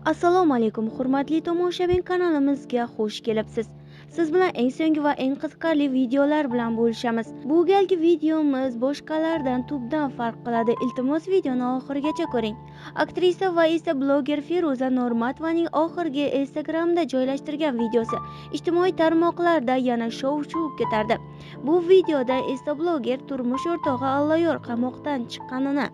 Assalomu alaykum, hurmatli tomoshabin, kanalimizga xush kelibsiz. Siz bilan eng so'nggi va eng qiziqarli videolar bilan bo'lishamiz. Bu galgi videomiz boshqalardan tubdan farq qiladi. Iltimos, videoni oxirigacha ko'ring. Aktrisa va esa bloger Feruza Normatovaning oxirgi Instagramda joylashtirgan videosi ijtimoiy tarmoqlarda yana shov-shuv ko'tardi. Bu videoda esa bloger turmush o'rtog'i Allayor qamoqdan chiqqanini,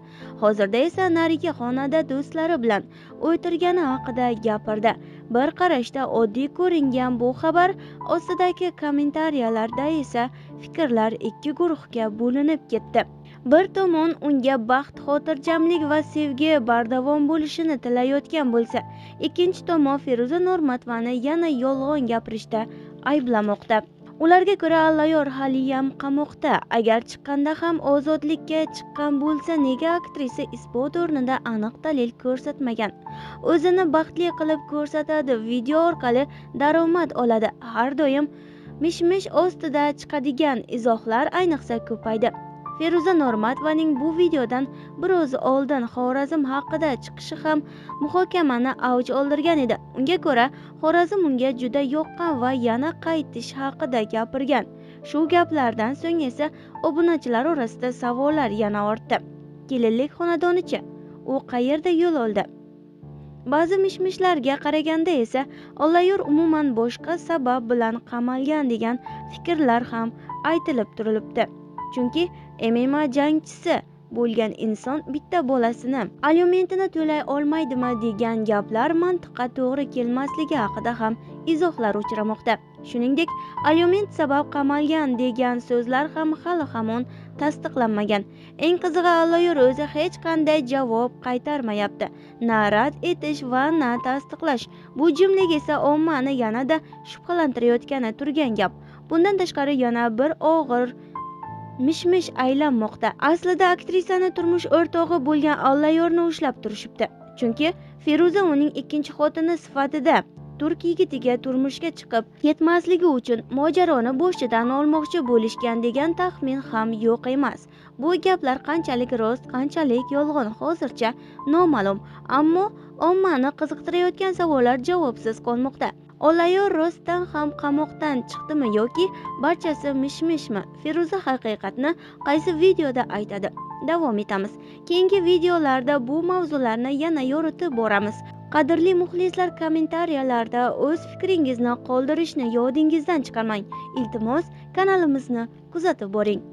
hozirda esa narigi xonada do'stlari bilan o'tirgani haqida gapirdi. Bir qarashda oddiy ko'ringan bu xabar ostidagi kommentariyalarda esa fikrlar ikki guruhga bo'linib ketdi. Bir tomon unga baxt, xotirjamlik va sevgi bardavom bo'lishini tilayotgan bo'lsa, ikkinchi tomon Feruza Normatovani yana yolg'on gapirishda ayblamoqda. Ularga ko'ra Allayor haliyam qamoqda. Agar chiqqanda ham ozodlikka chiqqan bo'lsa, nega aktrisa isbot o'rnida aniq dalil ko'rsatmagan? O'zini baxtli qilib ko'rsatadi, video orqali daromad oladi. Har doim mish-mish ostida chiqadigan izohlar ayniqsa ko'paydi. Feruza Normatovaning bu videodan biroz oldin Xorazm haqida chiqishi ham muhokamani avj oldirgan edi. Unga ko'ra, Xorazm unga juda yoqqan va yana qaytish haqida gapirgan. Shu gaplardan so'ng esa obunachilar orasida savollar yana ortdi. Kelinlik xonadonichi? U qayerda yo'l oldi? Ba'zi mish-mishlarga qaraganda esa Allayor umuman boshqa sabab bilan qamalgan degan fikrlar ham aytilib turilibdi. Chunki MMA jangchisi bo'lgan inson bitta bolasini alyomentini to'lay olmaydimi degan gaplar mantiqqa to'g'ri kelmasligi haqida ham izohlar uchramoqda. Shuningdek, alyoment sabab qamalgan degan so'zlar ham hali hamon tasdiqlanmagan. Eng qizig'i, Allayor o'zi hech qanday javob qaytarmayapti. Na rad etish va na tasdiqlash. Bu jumlaga esa ommani yanada shubhalantirayotgani turgan gap. Bundan tashqari yana bir og'ir mish-mish aylanmoqda. Aslida aktrisani turmush o'rtog'i bo'lgan Allayorni ushlab turishibdi. Chunki Feruza uning ikkinchi xotini sifatida turk yigitiga turmushga chiqib ketmasligi uchun mojaroni boshidan olmoqchi bo'lishgan degan taxmin ham yo'q emas. Bu gaplar qanchalik rost, qanchalik yolg'on hozircha noma'lum, ammo ommani qiziqtirayotgan savollar javobsiz qolmoqda. Allayor rostdan ham qamoqdan chiqdimi yoki barchasi mish-mishmi? Feruza haqiqatni qaysi videoda aytadi? Davom etamiz. Keyingi videolarda bu mavzularni yana yoritib boramiz. Qadrli muxlislar, kommentariyalarda o'z fikringizni qoldirishni yodingizdan chiqarmang. Iltimos, kanalimizni kuzatib boring.